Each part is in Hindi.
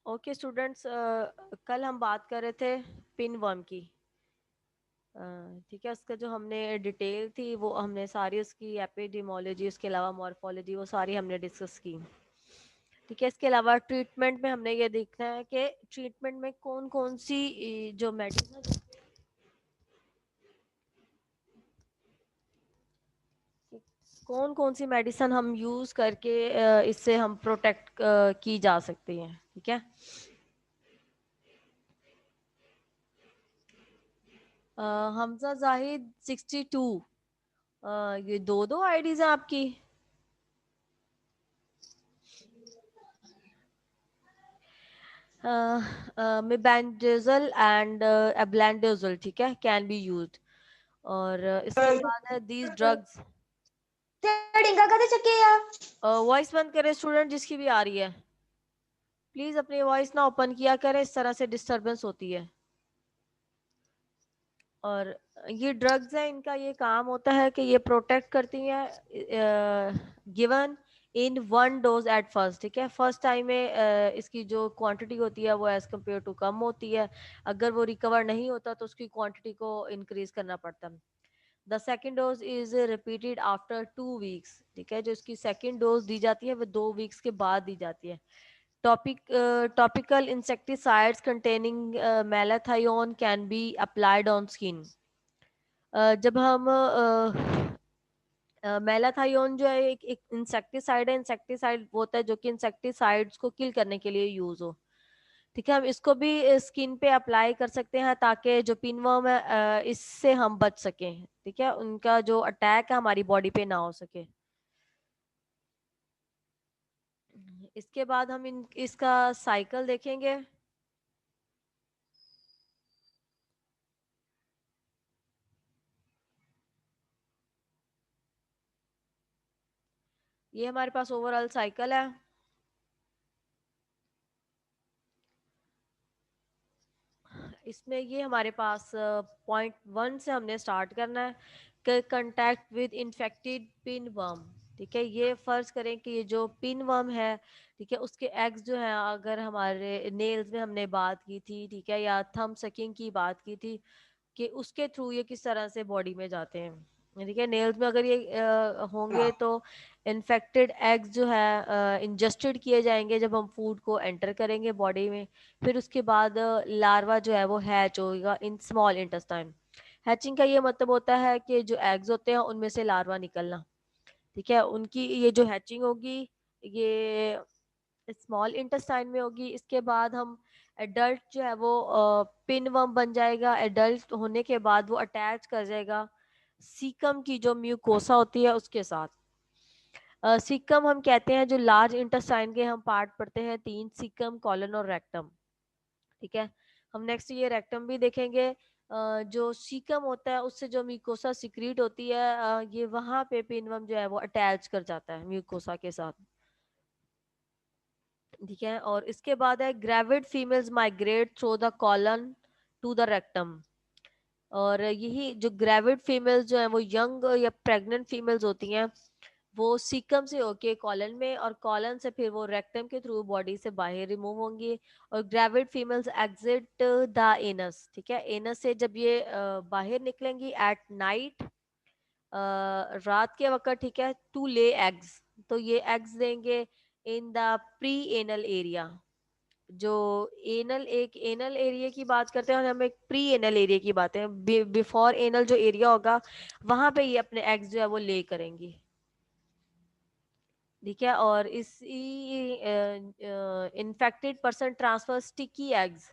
ओके स्टूडेंट्स, कल हम बात कर रहे थे पिन वर्म की। ठीक है, उसका जो हमने डिटेल थी वो हमने सारी उसकी एपिडेमोलॉजी, उसके अलावा मॉर्फोलॉजी, वो सारी हमने डिस्कस की। ठीक है, इसके अलावा ट्रीटमेंट में हमने ये देखना है कि ट्रीटमेंट में कौन कौन सी जो मेडिसिन, कौन कौन सी मेडिसिन हम यूज़ करके इससे हम प्रोटेक्ट की जा सकती हैं। ठीक है, हमजा जाहिद 62, ये दो दो आईडीज हैं आपकी। मिबेंडाजोल एंड एब्लेंडाजोल, ठीक है, कैन बी यूज्ड। और इसके बाद है दीज ड्रग्स। वॉइस बंद करें स्टूडेंट, जिसकी भी आ रही है प्लीज अपनी वॉइस ना ओपन किया करें, इस तरह से डिस्टरबेंस होती है। और ये ड्रग्स हैं, इनका ये काम होता है कि ये प्रोटेक्ट करती हैं given in one dose at first. ठीक है, फर्स्ट टाइम में इसकी जो क्वांटिटी होती है वो एज कम्पेयर टू कम होती है। अगर वो रिकवर नहीं होता तो उसकी क्वांटिटी को इंक्रीज करना पड़ता है। The second dose is repeated after 2 weeks. ठीक है, जो इसकी सेकेंड डोज दी जाती है वो 2 वीक्स के बाद दी जाती है। Topical insecticides containing malathion can be applied on skin. जब हम मैलाथियोन जो है एक इंसेक्टिसाइड है। इंसेक्टिसाइड वो होता है जो कि इंसेक्टिसाइड्स को किल करने के लिए यूज हो। ठीक है, हम इसको भी स्किन पे अप्लाई कर सकते हैं ताकि जो पिनवर्म है इससे हम बच सकें। ठीक है, उनका जो अटैक है हमारी बॉडी पे ना हो सके। इसके बाद हम इसका साइकिल देखेंगे। ये हमारे पास ओवरऑल साइकिल है। इसमें ये हमारे पास पॉइंट 1 से हमने स्टार्ट करना है कि contact with infected pinworm. ठीक है, ये फर्ज करें कि ये जो पिन वर्म है, ठीक है, उसके एग्स जो हैं, अगर हमारे नेल्स में हमने बात की थी, ठीक है, या थंब सकिंग की बात की थी कि उसके थ्रू ये किस तरह से बॉडी में जाते हैं। ठीक है, नेल्स में अगर ये होंगे तो इन्फेक्टेड एग्स जो है इंजेस्टेड किए जाएंगे जब हम फूड को एंटर करेंगे बॉडी में। फिर उसके बाद लार्वा जो है वो हैच होगा इन स्मॉल इंटेस्टाइन। हैचिंग का ये मतलब होता है कि जो एग्स होते हैं उनमें से लार्वा निकलना। ठीक है, उनकी ये जो हैचिंग होगी ये स्मॉल इंटेस्टाइन में होगी। इसके बाद हम एडल्ट जो है वो पिन वर्म बन जाएगा। एडल्ट होने के बाद वो अटैच कर जाएगा सीकम की जो म्यूकोसा होती है उसके साथ। सीकम हम कहते हैं जो लार्ज इंटेस्टाइन के हम पार्ट पढ़ते हैं, 3, सीकम, कॉलन और रेक्टम। ठीक है, हम नेक्स्ट ये रेक्टम भी देखेंगे। जो सीकम होता है उससे जो म्यूकोसा सिक्रीट होती है, ये वहां पे पिनवर्म जो है वो अटैच कर जाता है म्यूकोसा के साथ। ठीक है, और इसके बाद है gravid females migrate through the colon to the rectum. और यही जो ग्रेविड फीमेल्स जो है वो यंग या प्रेग्नेंट फीमेल्स होती हैं, वो सीकम से होके कॉलन में, और कॉलन से फिर वो रेक्टम के थ्रू बॉडी से बाहर रिमूव होंगी। और gravid females exit the anus. ठीक है, एनस से जब ये बाहर निकलेंगी एट नाइट, रात के वक्त, ठीक है, टू ले एग्स। तो ये एग्स देंगे in the pre anal area. जो एनल एरिया की बात करते हैं और हम एक प्री एनल एरिया की बात है, बिफोर एनल जो एरिया होगा वहां पे ये अपने एग्स जो है वो ले करेंगी। ठीक है, और इसी infected person transfer sticky eggs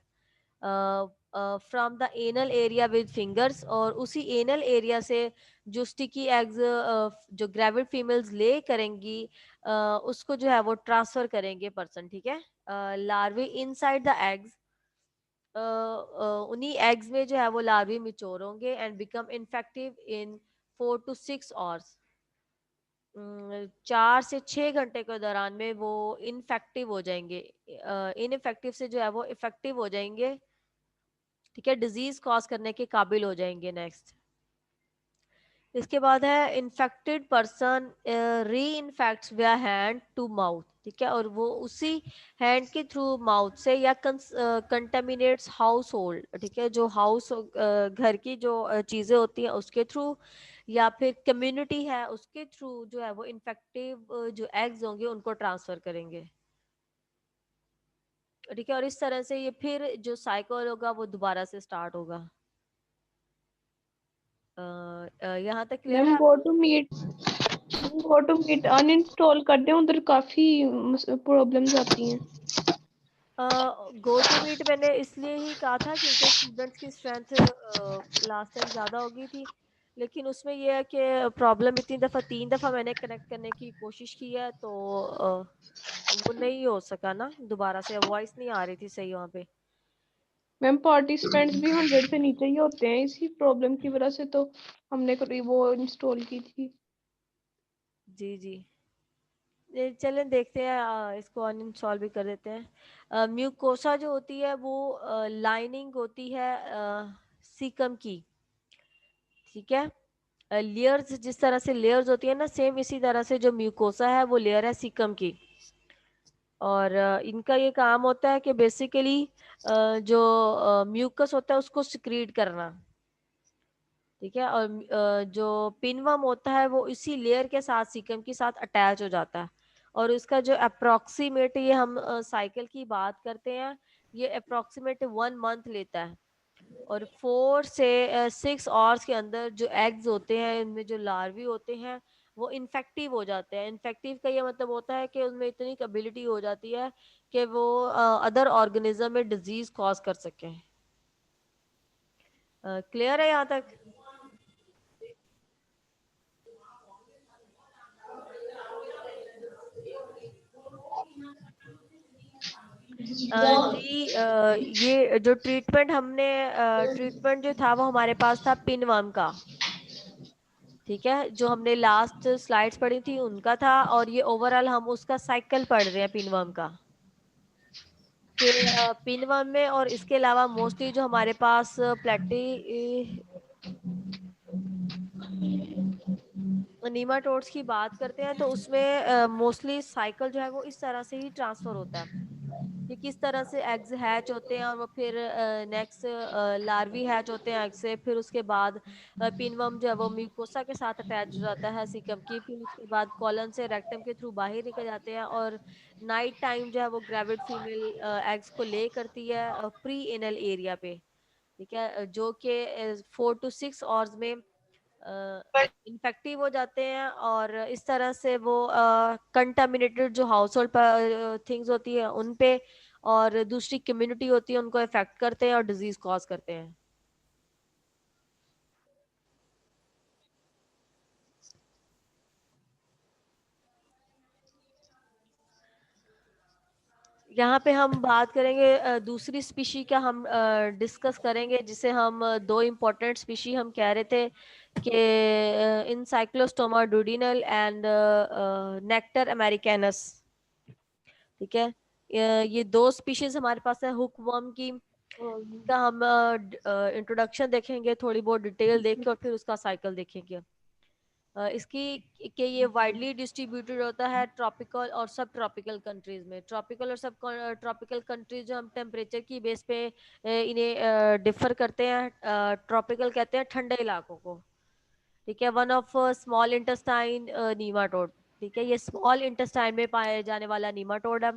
from the anal area with fingers. और उसी एनल एरिया से जो स्टिकी एग्स जो ग्रेविड फीमेल्स ले करेंगी, उसको जो है वो ट्रांसफर करेंगे पर्सन। ठीक है, लार्वे इनसाइड द एग्स, उन्हीं एग्स में जो है वो लार्वे मिच्योर होंगे and become infective in 4 to 6 hours. 4 से 6 घंटे के दौरान में वो इनफेक्टिव हो जाएंगे। इनफेक्टिव से जो है वो इफेक्टिव हो जाएंगे। ठीक है, डिजीज कॉज करने के काबिल हो जाएंगे। नेक्स्ट इसके बाद है infected person reinfects via hand to mouth. ठीक है, और वो उसी हैंड के थ्रू माउथ से या कंटेमिनेट्स हाउस होल्ड, ठीक है, जो घर की जो चीजें होती हैं उसके थ्रू, या फिर कम्युनिटी है उसके थ्रू जो है वो इन्फेक्टिव जो एग्स होंगे उनको ट्रांसफर करेंगे। ठीक है, और इस तरह से ये फिर जो साइकिल होगा वो दोबारा से स्टार्ट होगा। यहाँ तक क्लियर मैम है? गो टू मीट अनइंस्टॉल कर दें, उधर काफी प्रॉब्लम्स आती हैं। गो टू मीट मैंने इसलिए ही कहा था क्योंकि स्टूडेंट्स की स्ट्रेंथ लास्ट टाइम ज़्यादा हो गई थी, लेकिन उसमें यह है कि प्रॉब्लम इतनी दफ़ा 3 दफ़ा मैंने कनेक्ट करने की कोशिश की है, तो वो नहीं हो सका ना, दोबारा से वॉइस नहीं आ रही थी सही वहाँ पे। मैम पार्टिसिपेंट्स भी 100 से नीचे ही होते हैं, इसी प्रॉब्लम की वजह से तो हमने वो इंस्टॉल की थी। जी जी, चलें देखते हैं, इसको अनइंस्टॉल भी कर देते हैं। म्यूकोसा जो होती है वो लाइनिंग होती है सीकम की, ठीक है। लेयर्स, जिस तरह से लेयर्स होती है ना, सेम इसी तरह से जो म्यूकोसा है वो लेयर है सीकम की। और इनका ये काम होता है कि बेसिकली जो म्यूकस होता है उसको सिक्रीट करना, ठीक है। और जो पिनवर्म होता है वो इसी लेयर के साथ सीकम के साथ अटैच हो जाता है, और इसका जो अप्रोक्सीमेट, ये हम साइकिल की बात करते हैं, ये अप्रोक्सीमेट 1 मंथ लेता है। और 4 से 6 आवर्स के अंदर जो एग्स होते हैं, इनमें जो लार्वी होते हैं वो इन्फेक्टिव हो जाते हैं। इन्फेक्टिव का ये मतलब होता है कि उनमें इतनी एबिलिटी हो जाती है कि वो अदर ऑर्गेनिज्म में डिजीज कॉज कर सकें। क्लियर है यहाँ तक? जी, ये जो ट्रीटमेंट जो था वो हमारे पास था पिनवर्म का, ठीक है, जो हमने लास्ट स्लाइड्स पढ़ी थी उनका था, और ये ओवरऑल हम उसका साइकिल पढ़ रहे हैं पिनवर्म का, के पिनवर्म में। और इसके अलावा मोस्टली जो हमारे पास नीमाटोड्स की बात करते हैं तो उसमें मोस्टली साइकिल जो है वो इस तरह से ही ट्रांसफर होता है कि किस तरह से एग्स हैच होते हैं, और वो फिर नेक्स्ट लार्वी हैच होते हैं एग से, फिर उसके बाद पिनवर्म जो है वो म्यूकोसा के साथ अटैच हो जाता है सीकम की, फिर उसके बाद कॉलन से रेक्टम के थ्रू बाहर निकल जाते हैं, और नाइट टाइम जो है वो ग्रेविड फीमेल एग्स को ले करती है प्री एनल एरिया पे, ठीक है, जो कि 4 to 6 आवर्स में इन्फेक्टिव हो जाते हैं, और इस तरह से वो कंटामिनेटेड जो हाउस होल्ड थिंग्स होती है उन पे और दूसरी कम्युनिटी होती है उनको इफेक्ट करते हैं और डिजीज कॉज करते हैं। यहाँ पे हम बात करेंगे दूसरी स्पीशी का, हम डिस्कस करेंगे, जिसे हम दो इम्पोर्टेंट स्पीशी हम कह रहे थे कि इनसाइक्लोस्टोमा डुडिनल एंड नेक्टर अमेरिकैनस, ठीक है। ये दो स्पीशीज हमारे पास है हुकवर्म की, इनका हम इंट्रोडक्शन देखेंगे, थोड़ी बहुत डिटेल देख के, और फिर उसका साइकिल देखेंगे। इसकी कि ये वाइडली डिस्ट्रीब्यूटेड होता है ट्रॉपिकल और सब ट्रॉपिकल कंट्रीज में। ट्रॉपिकल और सब ट्रॉपिकल कंट्रीज जो हम टेम्परेचर की बेस पे इन्हें डिफर करते हैं, ट्रॉपिकल कहते हैं ठंडे इलाकों को, ठीक है। One of small intestine nematode, ठीक है, ये स्मॉल इंटेस्टाइन में पाए जाने वाला नीमाटोड है।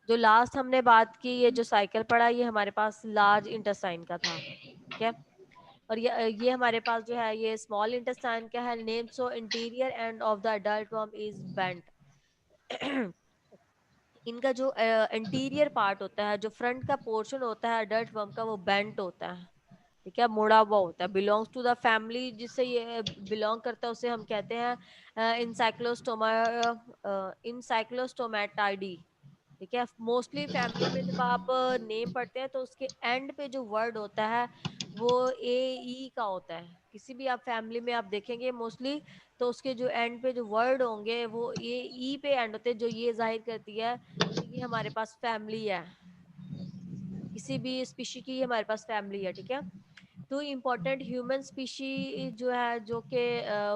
जो लास्ट हमने बात की, ये जो साइकिल पड़ा, ये हमारे पास लार्ज इंटेस्टाइन का था, ठीक है। और ये हमारे पास जो है ये स्मॉल इंटेस्टाइन का है। Name so interior end of the adult worm is bent. इनका जो इंटीरियर पार्ट होता है, जो फ्रंट का पोर्शन होता है अडल्ट वर्म का, वो बेंट होता है, ठीक है, मुड़ा हुआ होता है। बिलोंग्स टू द फैमिली, जिससे ये बिलोंग करता है उसे हम कहते हैं इंसाइक्लोस्टोमा इंसाइक्लोस्टोमेटाइडी, ठीक है। मोस्टली फैमिली में जब आप नेम पढ़ते हैं तो उसके एंड पे जो वर्ड होता है वो ए ई का होता है। किसी भी आप फैमिली में आप देखेंगे मोस्टली, तो उसके जो एंड पे जो वर्ड होंगे वो ए ई पे एंड होते हैं, जो ये जाहिर करती है कि ये हमारे पास फैमिली है, किसी भी स्पीशी की हमारे पास फैमिली है, ठीक है। दो इम्पोर्टेंट ह्यूमन स्पीशी जो है, जो कि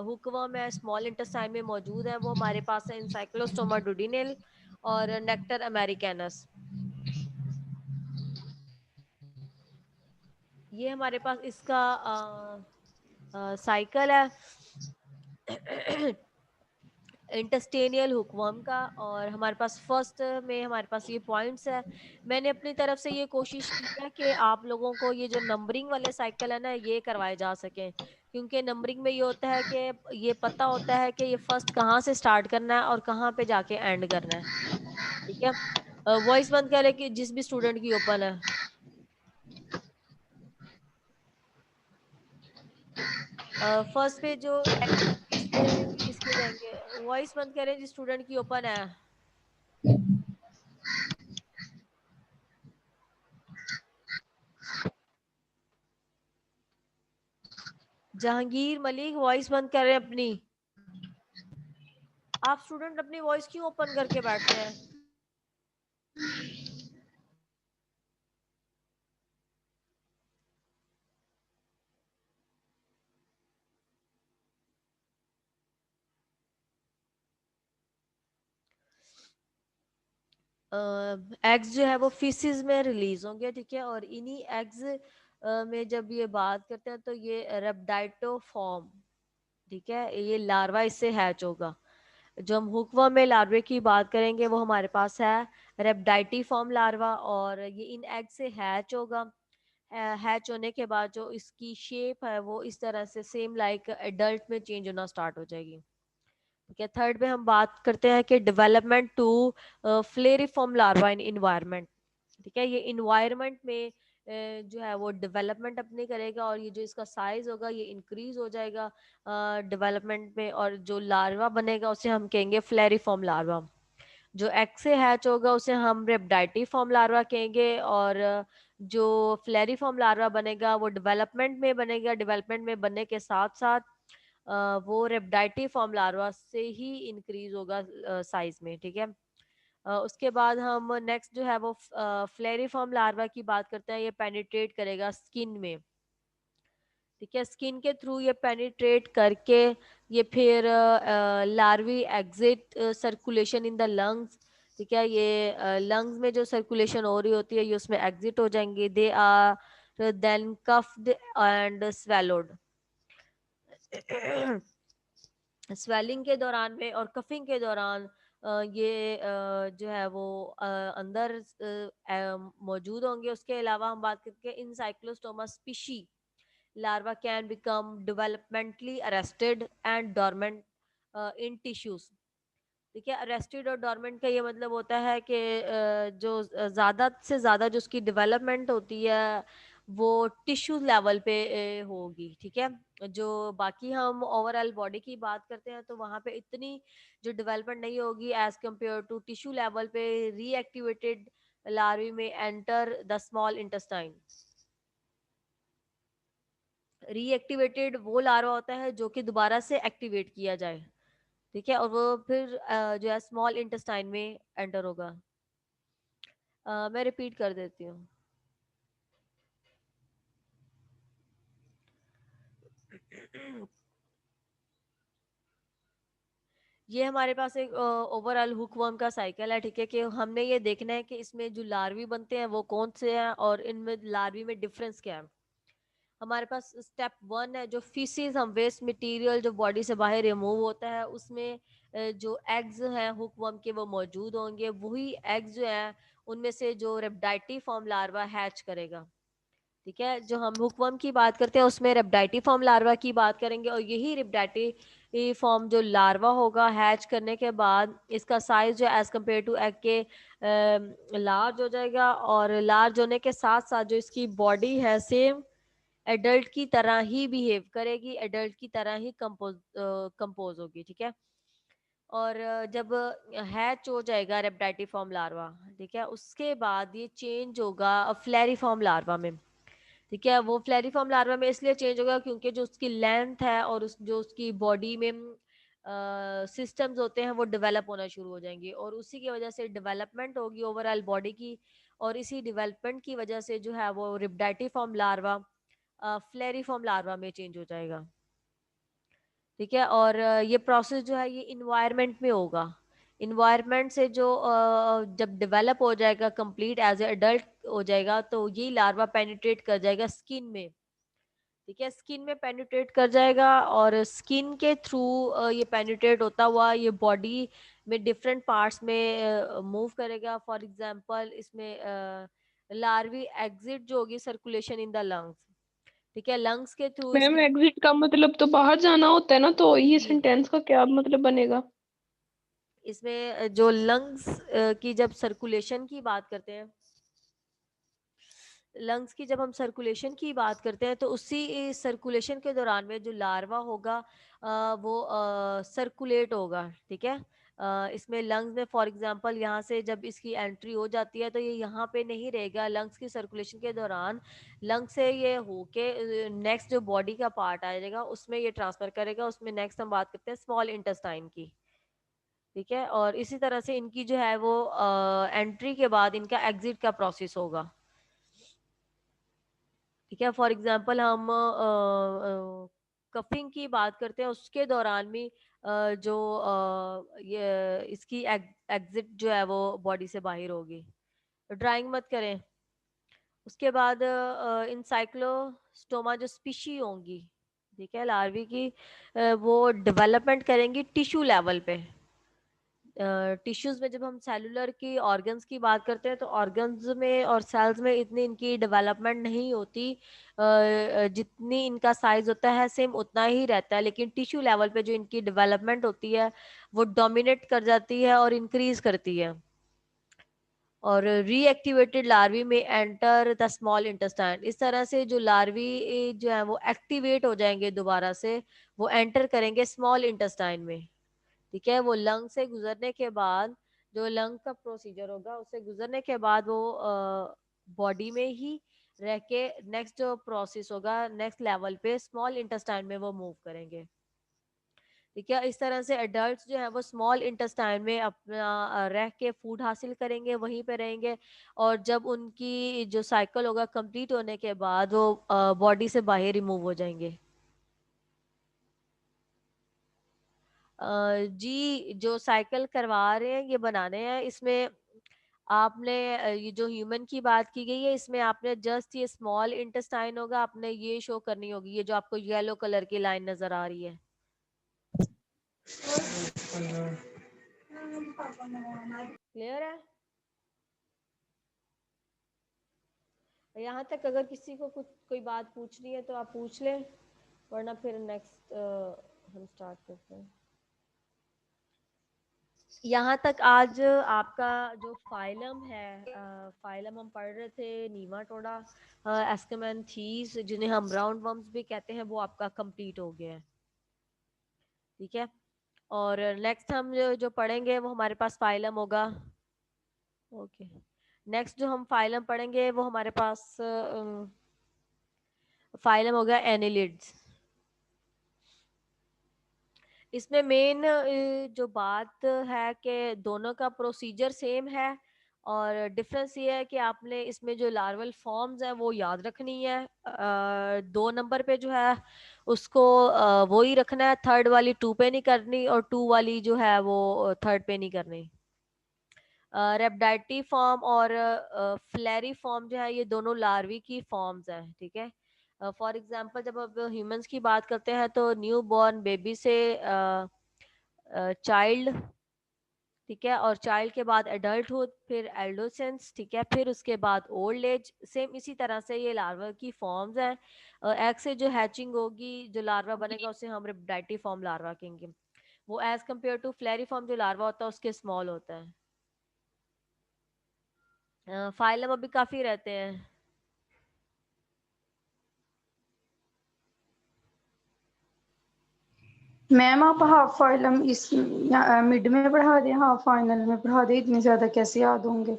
हुकवर्म है, स्मॉल इंटेस्टाइन में मौजूद है, वो हमारे पास है इंसाइक्लोस्टोमा डुडिनेल और नेक्टर अमेरिकैनस। ये हमारे पास इसका साइकिल है इंटेस्टेनियल हुकवर्म का। और हमारे पास फर्स्ट में हमारे पास ये पॉइंट्स है। मैंने अपनी तरफ से ये कोशिश की है कि आप लोगों को ये जो नंबरिंग वाले साइकिल है ना ये करवाए जा सकें, क्योंकि नंबरिंग में ये होता है कि ये पता होता है कि ये फर्स्ट कहाँ से स्टार्ट करना है और कहाँ पे जाके एंड करना है। ठीक है, वॉइस बंद करें कि जिस भी स्टूडेंट की ओपन है। फर्स्ट पे जो इस पे किसके जाएंगे, वॉइस बंद करें जिस स्टूडेंट की ओपन है। जहांगीर मलिक वॉइस बंद कर रहे हैं अपनी। आप स्टूडेंट अपनी वॉइस क्यों ओपन करके बैठे हैं? एग्स जो है वो फीसिस में रिलीज होंगे। ठीक है, और इन्हीं एग्स में जब ये बात करते हैं तो ये रेप्टाइटो फॉर्म। ठीक है, ये लार्वा इससे हैच होगा। जो हम हुकवर्म में लार्वे की बात करेंगे वो हमारे पास है रेप्टाइटी फॉर्म लार्वा, और ये इन एग से हैच होगा। हैच होने के बाद जो इसकी शेप है वो इस तरह से सेम लाइक एडल्ट में चेंज होना स्टार्ट हो जाएगी। ठीक है, थर्ड पे हम बात करते हैं कि development to filariform larva in environment. ठीक है, ये इन्वायरमेंट में जो है वो डेवलपमेंट अपनी करेगा, और ये जो इसका साइज होगा ये इंक्रीज हो जाएगा डेवलपमेंट में, और जो लार्वा बनेगा उसे हम कहेंगे फ्लेरिफॉर्म लार्वा। जो एग से हैच होगा उसे हम रेप्टाइटी फॉर्म लार्वा कहेंगे, और जो फ्लेरिफॉर्म लार्वा बनेगा वो डेवलपमेंट में बनेगा। डेवलपमेंट में बनने के साथ साथ वो रेप्टाइटी फॉर्म लार्वा से ही इंक्रीज होगा साइज में। ठीक है, उसके बाद हम नेक्स्ट जो है वो फ्लेरिफॉर्म लार्वा की बात करते हैं। ये पेनिट्रेट करेगा स्किन में। ठीक है, स्किन के थ्रू ये पेनिट्रेट करके ये फिर larvae exit circulation in the lungs. ठीक है, ये लंग्स में जो सर्कुलेशन हो रही होती है ये उसमें एग्जिट हो जाएंगे। They are then coughed and swallowed. Swallowing के दौरान में और कफिंग के दौरान ये जो है वो अंदर मौजूद होंगे। उसके अलावा हम बात करके इन cyclostoma species larva can become developmentally arrested and dormant in tissues। ठीक है, अरेस्टेड और डोरमेंट का ये मतलब होता है कि जो ज़्यादा से ज़्यादा जो उसकी डेवलपमेंट होती है वो टिश्यू लेवल पे होगी। ठीक है, जो बाकी हम ओवरऑल बॉडी की बात करते हैं तो वहाँ पे इतनी जो डेवलपमेंट नहीं होगी as compared to tissue level पे। रीएक्टिवेटेड लार्वी में enter the small intestine. Reactivated वो लार्वा होता है जो कि दोबारा से एक्टिवेट किया जाए। ठीक है, और वो फिर जो है स्मॉल इंटेस्टाइन में एंटर होगा। मैं रिपीट कर देती हूँ। ये हमारे पास एक ओवरऑल हुकवर्म का साइकिल है। ठीक है, कि हमने ये देखना है कि इसमें जो लार्वी बनते हैं वो कौन से हैं और इनमें लार्वी में डिफरेंस क्या है। हमारे पास स्टेप वन है जो फीसिस, हम वेस्ट मटेरियल जो बॉडी से बाहर रिमूव होता है उसमें जो एग्स हैं हुकवर्म के वो मौजूद होंगे। वही एग्स जो है उनमें से जो रेप्टाइटी फॉर्म लार्वा हैच करेगा। ठीक है, जो हम हुकवर्म की बात करते हैं उसमें रेप्टाइटी फॉर्म लार्वा की बात करेंगे, और यही रेप्टाइटी फॉर्म जो लार्वा होगा हैच करने के बाद इसका साइज जो एज कम्पेयर टू एग के लार्ज हो जाएगा, और लार्ज होने के साथ साथ जो इसकी बॉडी है सेम एडल्ट की तरह ही बिहेव करेगी, एडल्ट की तरह ही कंपोज होगी। ठीक है, और जब हैच हो जाएगा रेप्टाइटिफॉर्म लार्वा, ठीक है, उसके बाद ये चेंज होगा फ्लैरिफॉर्म लार्वा में। ठीक है, वो फ्लैरिफॉर्म लार्वा में इसलिए चेंज होगा क्योंकि जो उसकी लेंथ है और जो उसकी बॉडी में सिस्टम्स होते हैं वो डेवलप होना शुरू हो जाएंगे, और उसी की वजह से डेवलपमेंट होगी ओवरऑल बॉडी की, और इसी डेवलपमेंट की वजह से जो है वो रिप्टाइटिफॉर्म लार्वा फ्लेरिफॉर्म लार्वा में चेंज हो जाएगा। ठीक है, और ये प्रोसेस जो है ये इन्वायरमेंट में होगा। इन्वायरमेंट से जो जब डेवलप हो जाएगा कंप्लीट एज ए अडल्ट हो जाएगा, तो ये लार्वा पेनिट्रेट कर जाएगा स्किन में, ठीक है, स्किन में पेनिट्रेट कर जाएगा, और स्किन के थ्रू ये पेनिट्रेट होता हुआ ये बॉडी में डिफरेंट पार्ट्स में मूव करेगा। फॉर एग्जांपल इसमें लार्वी एग्जिट जो होगी सर्कुलेशन इन द लंग्स, ठीक है, लंग्स के थ्रू मैम इसकी, एग्जिट का मतलब तो बाहर जाना होता है ना, तो ये जी सेंटेंस का क्या मतलब बनेगा? इसमें जो लंग्स की जब सर्कुलेशन की बात करते हैं, लंग्स की जब हम सर्कुलेशन की बात करते हैं, तो उसी सर्कुलेशन के दौरान में जो लार्वा होगा वो सर्कुलेट होगा, ठीक है। इसमें लंग्स में फॉर एग्जांपल यहाँ से जब इसकी एंट्री हो जाती है, तो ये यहाँ पे नहीं रहेगा, लंग्स की सर्कुलेशन के दौरान लंग्स से ये होके नेक्स्ट जो बॉडी का पार्ट आ जाएगा उसमें ये ट्रांसफर करेगा। उसमें नेक्स्ट हम बात करते हैं स्मॉल इंटेस्टाइन की, ठीक है। और इसी तरह से इनकी जो है वो एंट्री के बाद इनका एग्जिट का प्रोसेस होगा, ठीक है। फॉर एग्जांपल हम कफिंग की बात करते हैं, उसके दौरान भी जो ये इसकी एग्जिट जो है वो बॉडी से बाहर होगी। ड्राइंग मत करें। उसके बाद इंसाइक्लोस्टोमा जो स्पीशी होंगी, ठीक है, लार्वी की, वो डेवलपमेंट करेंगी टिश्यू लेवल पे। टिश्यूज में जब हम सेलुलर की ऑर्गन्स की बात करते हैं, तो ऑर्गन्स में और सेल्स में इतनी इनकी डेवलपमेंट नहीं होती, जितनी इनका साइज होता है सेम उतना ही रहता है, लेकिन टिश्यू लेवल पे जो इनकी डेवलपमेंट होती है वो डोमिनेट कर जाती है और इंक्रीज करती है। और रीएक्टिवेटेड लार्वी में एंटर द स्मॉल इंटेस्टाइन, इस तरह से जो लार्वी जो है वो एक्टिवेट हो जाएंगे दोबारा से, वो एंटर करेंगे स्मॉल इंटेस्टाइन में, ठीक है। वो लंग से गुजरने के बाद, जो लंग का प्रोसीजर होगा उससे गुजरने के बाद वो बॉडी में ही रह के नेक्स्ट जो प्रोसेस होगा नेक्स्ट लेवल पे स्मॉल इंटेस्टाइन में वो मूव करेंगे, ठीक है। इस तरह से एडल्ट्स जो है वो स्मॉल इंटेस्टाइन में अपना रह के फूड हासिल करेंगे, वहीं पे रहेंगे, और जब उनकी जो साइकिल होगा कंप्लीट होने के बाद वो बॉडी से बाहर रिमूव हो जाएंगे। जी जो साइकिल करवा रहे हैं ये बनाने हैं, इसमें आपने ये जो ह्यूमन की बात की गई है, इसमें आपने जस्ट ये स्मॉल इंटेस्टाइन होगा, आपने ये शो करनी होगी, ये जो आपको येलो कलर की लाइन नजर आ रही है, क्लियर है? यहाँ तक अगर किसी को कुछ कोई बात पूछनी है तो आप पूछ लें, वरना फिर नेक्स्ट हम स्टार्ट करते हैं। यहाँ तक आज आपका जो फाइलम है, फाइलम हम पढ़ रहे थे नीमाटोडा एस्केमेंथीज, जिन्हें हम राउंड वर्म्स भी कहते हैं, वो आपका कंप्लीट हो गया है, ठीक है। और नेक्स्ट हम जो पढ़ेंगे वो हमारे पास फाइलम होगा, ओके। नेक्स्ट जो हम फाइलम पढ़ेंगे वो हमारे पास फाइलम होगा एनिलिड्स। इसमें मेन जो बात है कि दोनों का प्रोसीजर सेम है, और डिफरेंस ये है कि आपने इसमें जो लार्वल फॉर्म्स हैं वो याद रखनी है, 2 नंबर पे जो है उसको वो ही रखना है, थर्ड वाली 2 पे नहीं करनी, और 2 वाली जो है वो थर्ड पे नहीं करनी। रेप्टाइटी फॉर्म और फ्लैरी फॉर्म जो है ये दोनों लार्वी की फॉर्म्स हैं, ठीक है। फॉर एग्जांपल जब अब ह्यूमंस की बात करते हैं, तो न्यू बॉर्न बेबी से चाइल्ड, ठीक है, और चाइल्ड के बाद एडल्टहुड, फिर एडोलेसेंस, ठीक है, फिर उसके बाद ओल्ड एज। सेम इसी तरह से ये लार्वा की फॉर्म्स हैं। एग से जो हैचिंग होगी, जो लार्वा बनेगा उसे हम रेप्टाइटी फॉर्म लार्वा कहेंगे। वो as compared to filariform जो लार्वा होता है उसके स्मॉल होता है। फाइलम अभी काफी रहते हैं। मैम आप हाफ फाइनल इस मिड में पढ़ा दें, हाफ फाइनल में पढ़ा दें, इतने ज्यादा कैसे याद होंगे?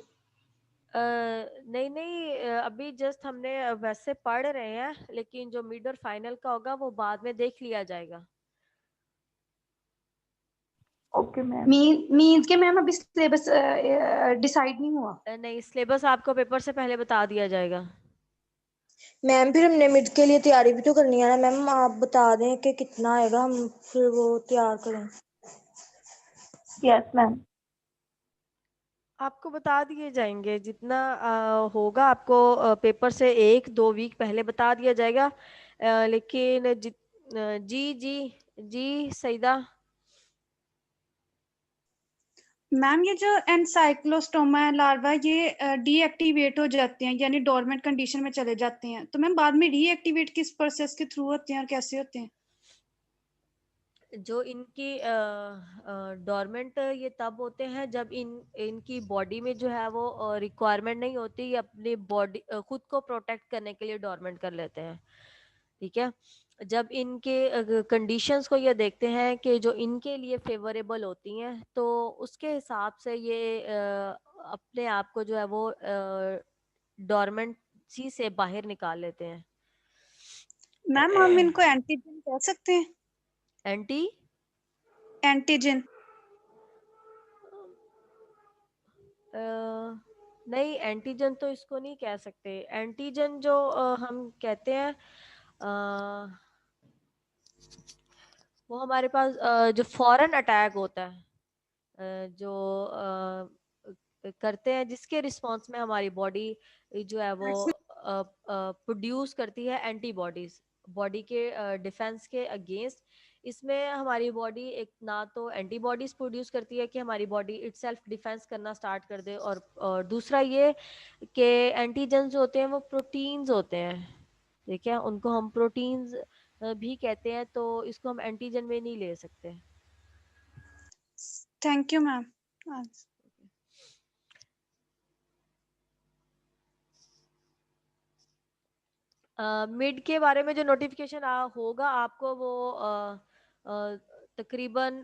नहीं नहीं, अभी जस्ट हमने वैसे पढ़ रहे हैं, लेकिन जो मिड और फाइनल का होगा वो बाद में देख लिया जाएगा। Okay ma'am. मीन्स के मैम अभी सिलेबस डिसाइड नहीं हुआ? नहीं, सिलेबस आपको पेपर से पहले बता दिया जाएगा। मैम फिर हमने मिड के लिए तैयारी भी तो करनी है ना मैम, आप बता दें कि कितना आएगा, हम फिर वो तैयार करें। Yes ma'am. आपको बता दिए जाएंगे जितना होगा, आपको पेपर से 1-2 वीक पहले बता दिया जाएगा। लेकिन जी जी जी सईदा। मैम ये जो एनसाइक्लोस्टोमा है लार्वा, ये डीएक्टिवेट हो जाते हैं, यानी डोरमेंट कंडीशन में चले जाते हैं, तो मैम बाद में रीएक्टिवेट किस प्रोसेस के थ्रू होते हैं और कैसे होते हैं? जो इनकी डोरमेंट ये तब होते हैं जब इनकी बॉडी में जो है वो रिक्वायरमेंट नहीं होती, ये अपनी बॉडी खुद को प्रोटेक्ट करने के लिए डोरमेंट कर लेते हैं। ठीक है, जब इनके कंडीशंस को ये देखते हैं कि जो इनके लिए फेवरेबल होती हैं, तो उसके हिसाब से ये अपने आप को जो है वो डोरमेंसी से बाहर निकाल लेते हैं। मैम हम इनको एंटीजन कह सकते हैं? Anti antigen. नहीं, एंटीजन तो इसको नहीं कह सकते। एंटीजन जो हम कहते हैं, वो हमारे पास जो फॉरेन अटैक होता है, जो करते हैं, जिसके रिस्पॉन्स में हमारी बॉडी जो है वो प्रोड्यूस करती है एंटीबॉडीज बॉडी के डिफेंस के अगेंस्ट। इसमें हमारी बॉडी एक ना तो एंटीबॉडीज प्रोड्यूस करती है कि हमारी बॉडी इटसेल्फ डिफेंस करना स्टार्ट कर दे, और दूसरा ये कि एंटीजन जो होते हैं वो प्रोटीन्स होते हैं। ठीक है, उनको हम प्रोटीन्स भी कहते हैं, तो इसको हम एंटीजन में नहीं ले सकते। Thank you ma'am. मिड के बारे में जो नोटिफिकेशन होगा आपको, वो तकरीबन